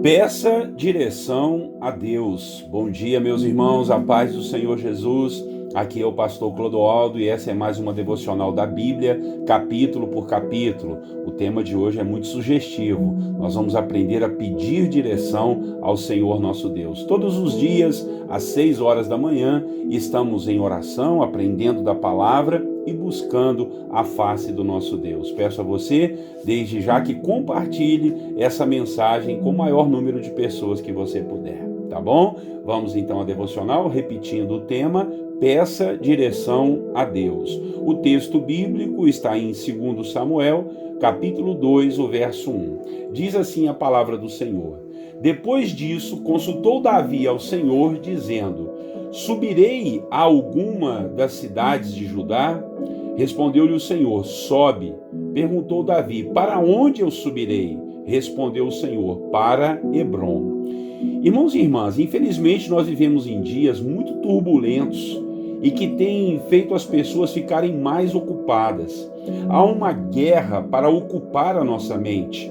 Peça direção a Deus. Bom dia, meus irmãos, a paz do Senhor Jesus. Aqui é o pastor Clodoaldo e essa é mais uma devocional da Bíblia, capítulo por capítulo. O tema de hoje é muito sugestivo. Nós vamos aprender a pedir direção ao Senhor nosso Deus. Todos os dias, às 6 horas da manhã, estamos em oração, aprendendo da palavra e buscando a face do nosso Deus. Peço a você, desde já, que compartilhe essa mensagem com o maior número de pessoas que você puder, tá bom? Vamos então à devocional, repetindo o tema, peça direção a Deus. O texto bíblico está em 2 Samuel, capítulo 2, o verso 1. Diz assim a palavra do Senhor: Depois disso, consultou Davi ao Senhor, dizendo: Subirei a alguma das cidades de Judá? Respondeu-lhe o Senhor: Sobe. Perguntou Davi: Para onde eu subirei? Respondeu o Senhor: Para Hebrom. Irmãos e irmãs, infelizmente nós vivemos em dias muito turbulentos e que têm feito as pessoas ficarem mais ocupadas. Há uma guerra para ocupar a nossa mente,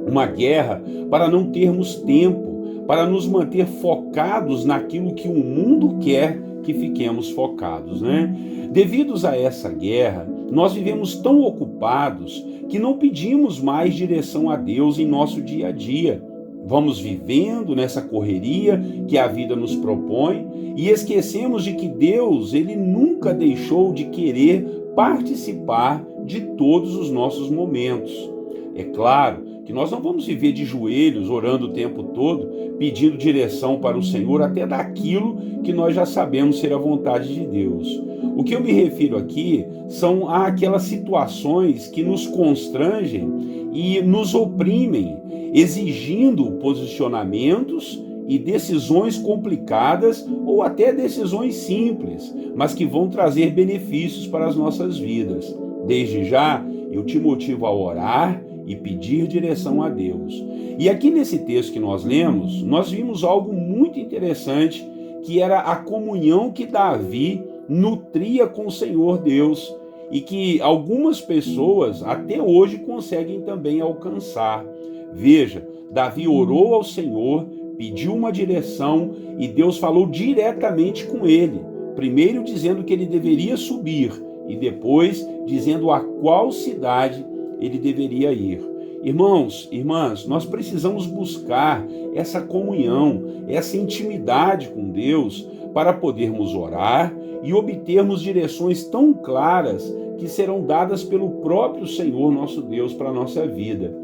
uma guerra para não termos tempo, para nos manter focados naquilo que o mundo quer que fiquemos focados, né? Devido a essa guerra, nós vivemos tão ocupados que não pedimos mais direção a Deus em nosso dia a dia. Vamos vivendo nessa correria que a vida nos propõe e esquecemos de que Deus, Ele nunca deixou de querer participar de todos os nossos momentos. É claro que nós não vamos viver de joelhos, orando o tempo todo, pedindo direção para o Senhor até daquilo que nós já sabemos ser a vontade de Deus. O que eu me refiro aqui são aquelas situações que nos constrangem e nos oprimem, exigindo posicionamentos e decisões complicadas ou até decisões simples, mas que vão trazer benefícios para as nossas vidas. Desde já, eu te motivo a orar e pedir direção a Deus. E aqui nesse texto que nós lemos, nós vimos algo muito interessante, que era a comunhão que Davi nutria com o Senhor Deus e que algumas pessoas até hoje conseguem também alcançar. Veja, Davi orou ao Senhor, pediu uma direção e Deus falou diretamente com ele, primeiro dizendo que ele deveria subir e depois dizendo a qual cidade ele deveria ir. Irmãos, irmãs, nós precisamos buscar essa comunhão, essa intimidade com Deus para podermos orar e obtermos direções tão claras que serão dadas pelo próprio Senhor nosso Deus para a nossa vida.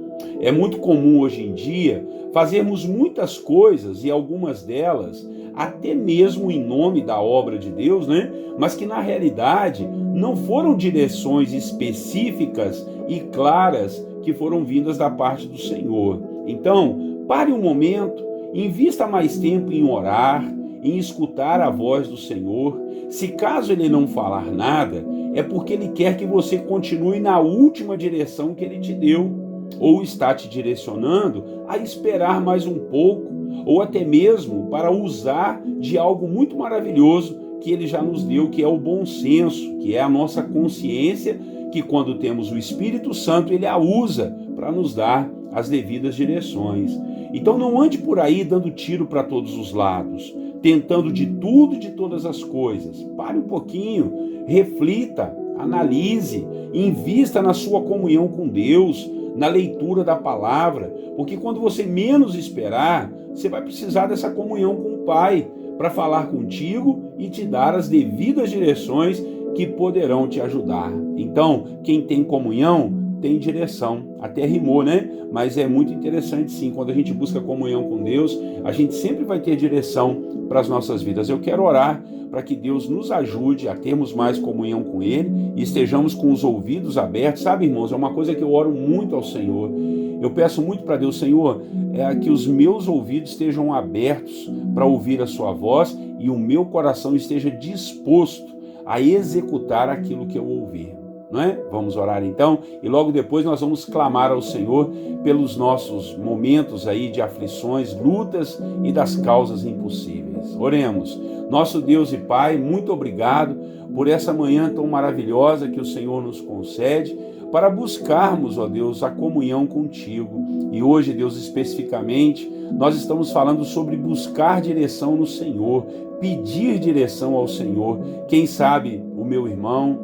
É muito comum hoje em dia fazermos muitas coisas e algumas delas até mesmo em nome da obra de Deus, né? Mas que na realidade não foram direções específicas e claras que foram vindas da parte do Senhor. Então, pare um momento, invista mais tempo em orar, em escutar a voz do Senhor. Se caso Ele não falar nada, é porque Ele quer que você continue na última direção que Ele te deu, ou está te direcionando a esperar mais um pouco, ou até mesmo para usar de algo muito maravilhoso que Ele já nos deu, que é o bom senso, que é a nossa consciência, que quando temos o Espírito Santo, Ele a usa para nos dar as devidas direções. Então não ande por aí dando tiro para todos os lados, tentando de tudo e de todas as coisas. Pare um pouquinho, reflita, analise, invista na sua comunhão com Deus, na leitura da palavra, porque quando você menos esperar, você vai precisar dessa comunhão com o Pai para falar contigo e te dar as devidas direções que poderão te ajudar. Então, quem tem comunhão tem direção. Até rimou, né? Mas é muito interessante sim, quando a gente busca comunhão com Deus, a gente sempre vai ter direção para as nossas vidas. Eu quero orar para que Deus nos ajude a termos mais comunhão com Ele e estejamos com os ouvidos abertos. Sabe, irmãos, é uma coisa que eu oro muito ao Senhor. Eu peço muito para Deus, Senhor, que os meus ouvidos estejam abertos para ouvir a sua voz e o meu coração esteja disposto a executar aquilo que eu ouvir. Não é? Vamos orar então e logo depois nós vamos clamar ao Senhor pelos nossos momentos aí de aflições, lutas e das causas impossíveis. Oremos. Nosso Deus e Pai, muito obrigado por essa manhã tão maravilhosa que o Senhor nos concede para buscarmos, ó Deus, a comunhão contigo. E hoje, Deus, especificamente, nós estamos falando sobre buscar direção no Senhor, pedir direção ao Senhor. Quem sabe o meu irmão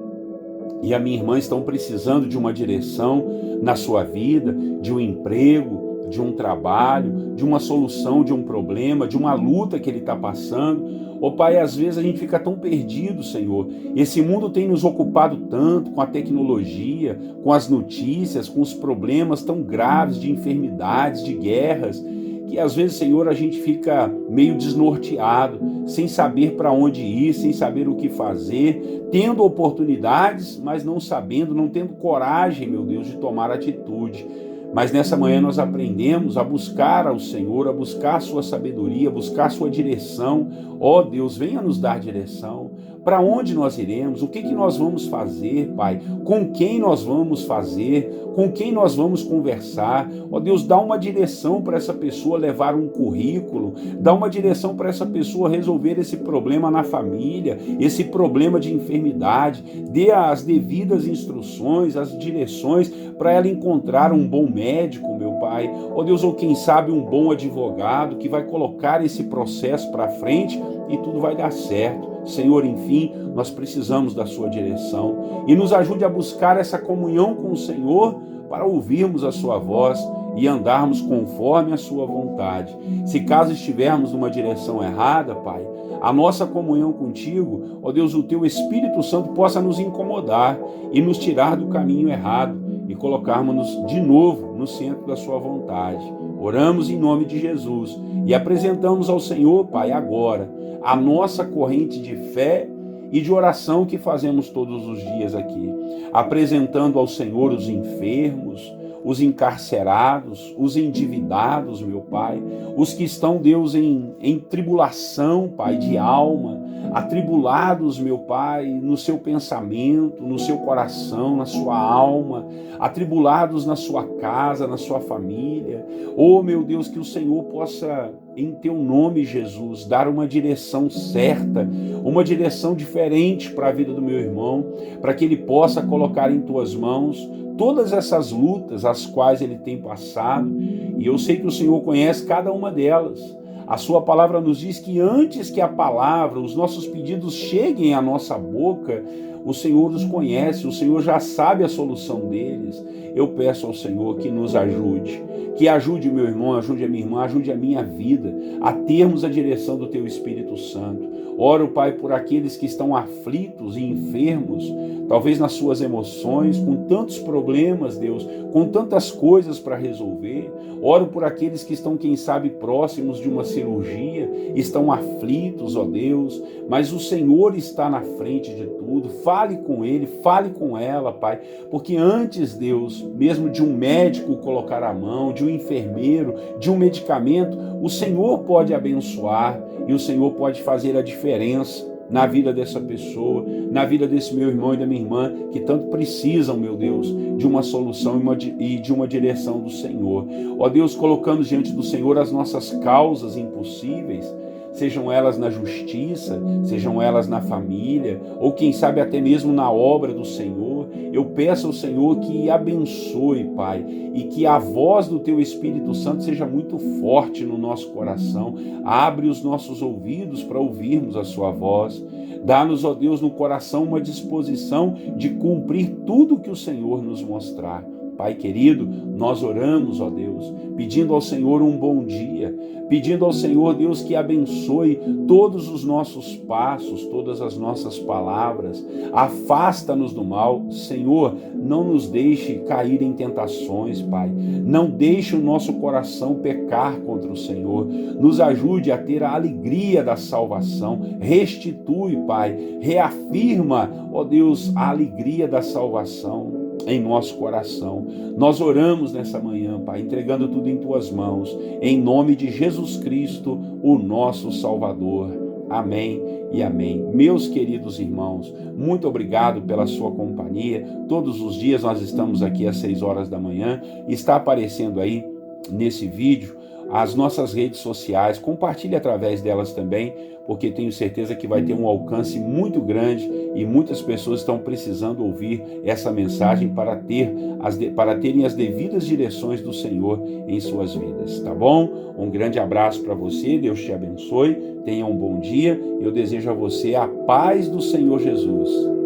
e a minha irmã estão precisando de uma direção na sua vida, de um emprego, de um trabalho, de uma solução de um problema, de uma luta que ele está passando. Pai, às vezes a gente fica tão perdido, Senhor. Esse mundo tem nos ocupado tanto com a tecnologia, com as notícias, com os problemas tão graves de enfermidades, de guerras, que às vezes, Senhor, a gente fica meio desnorteado, sem saber para onde ir, sem saber o que fazer, tendo oportunidades, mas não sabendo, não tendo coragem, meu Deus, de tomar atitude. Mas nessa manhã nós aprendemos a buscar ao Senhor, a buscar a sua sabedoria, a buscar a sua direção. Ó Deus, venha nos dar direção. Para onde nós iremos? O que nós vamos fazer, Pai? Com quem nós vamos fazer? Com quem nós vamos conversar? Ó Deus, dá uma direção para essa pessoa levar um currículo, dá uma direção para essa pessoa resolver esse problema na família, esse problema de enfermidade, dê as devidas instruções, as direções para ela encontrar um bom médico, meu Pai. Ó Deus, ou quem sabe um bom advogado que vai colocar esse processo para frente e tudo vai dar certo. Senhor, enfim, nós precisamos da sua direção e nos ajude a buscar essa comunhão com o Senhor para ouvirmos a sua voz e andarmos conforme a sua vontade. Se caso estivermos numa direção errada, Pai, a nossa comunhão contigo, ó Deus, o teu Espírito Santo possa nos incomodar e nos tirar do caminho errado e colocarmos-nos de novo no centro da sua vontade. Oramos em nome de Jesus e apresentamos ao Senhor, Pai, agora a nossa corrente de fé e de oração que fazemos todos os dias aqui, apresentando ao Senhor os enfermos, os encarcerados, os endividados, meu Pai, os que estão, Deus, em tribulação, Pai, de alma, atribulados, meu Pai, no seu pensamento, no seu coração, na sua alma, atribulados na sua casa, na sua família. Oh, meu Deus, que o Senhor possa, em teu nome, Jesus, dar uma direção certa, uma direção diferente para a vida do meu irmão, para que ele possa colocar em tuas mãos todas essas lutas as quais ele tem passado, e eu sei que o Senhor conhece cada uma delas. A sua palavra nos diz que antes que a palavra, os nossos pedidos cheguem à nossa boca, o Senhor os conhece, o Senhor já sabe a solução deles. Eu peço ao Senhor que nos ajude, que ajude o meu irmão, ajude a minha irmã, ajude a minha vida a termos a direção do teu Espírito Santo. Oro, Pai, por aqueles que estão aflitos e enfermos, talvez nas suas emoções, com tantos problemas, Deus, com tantas coisas para resolver. Oro por aqueles que estão, quem sabe, próximos de uma cirurgia, estão aflitos, ó Deus, mas o Senhor está na frente de tudo. Fale com ele, fale com ela, Pai, porque antes, Deus, mesmo de um médico colocar a mão, de um enfermeiro, de um medicamento, o Senhor pode abençoar e o Senhor pode fazer a diferença na vida dessa pessoa, na vida desse meu irmão e da minha irmã, que tanto precisam, meu Deus, de uma solução e de uma direção do Senhor. Ó Deus, colocando diante do Senhor as nossas causas impossíveis, sejam elas na justiça, sejam elas na família, ou quem sabe até mesmo na obra do Senhor, eu peço ao Senhor que abençoe, Pai, e que a voz do Teu Espírito Santo seja muito forte no nosso coração. Abre os nossos ouvidos para ouvirmos a Sua voz. Dá-nos, ó Deus, no coração uma disposição de cumprir tudo que o Senhor nos mostrar. Pai querido, nós oramos, ó Deus, pedindo ao Senhor um bom dia, pedindo ao Senhor, Deus, que abençoe todos os nossos passos, todas as nossas palavras, afasta-nos do mal. Senhor, não nos deixe cair em tentações, Pai, não deixe o nosso coração pecar contra o Senhor, nos ajude a ter a alegria da salvação, restitui, Pai, reafirma, ó Deus, a alegria da salvação em nosso coração. Nós oramos nessa manhã, Pai, entregando tudo em Tuas mãos, em nome de Jesus Cristo, o nosso Salvador. Amém e amém. Meus queridos irmãos, muito obrigado pela sua companhia. Todos os dias nós estamos aqui às 6 horas da manhã. Está aparecendo aí nesse vídeo as nossas redes sociais, compartilhe através delas também, porque tenho certeza que vai ter um alcance muito grande e muitas pessoas estão precisando ouvir essa mensagem para terem as devidas direções do Senhor em suas vidas, tá bom? Um grande abraço para você, Deus te abençoe, tenha um bom dia, eu desejo a você a paz do Senhor Jesus.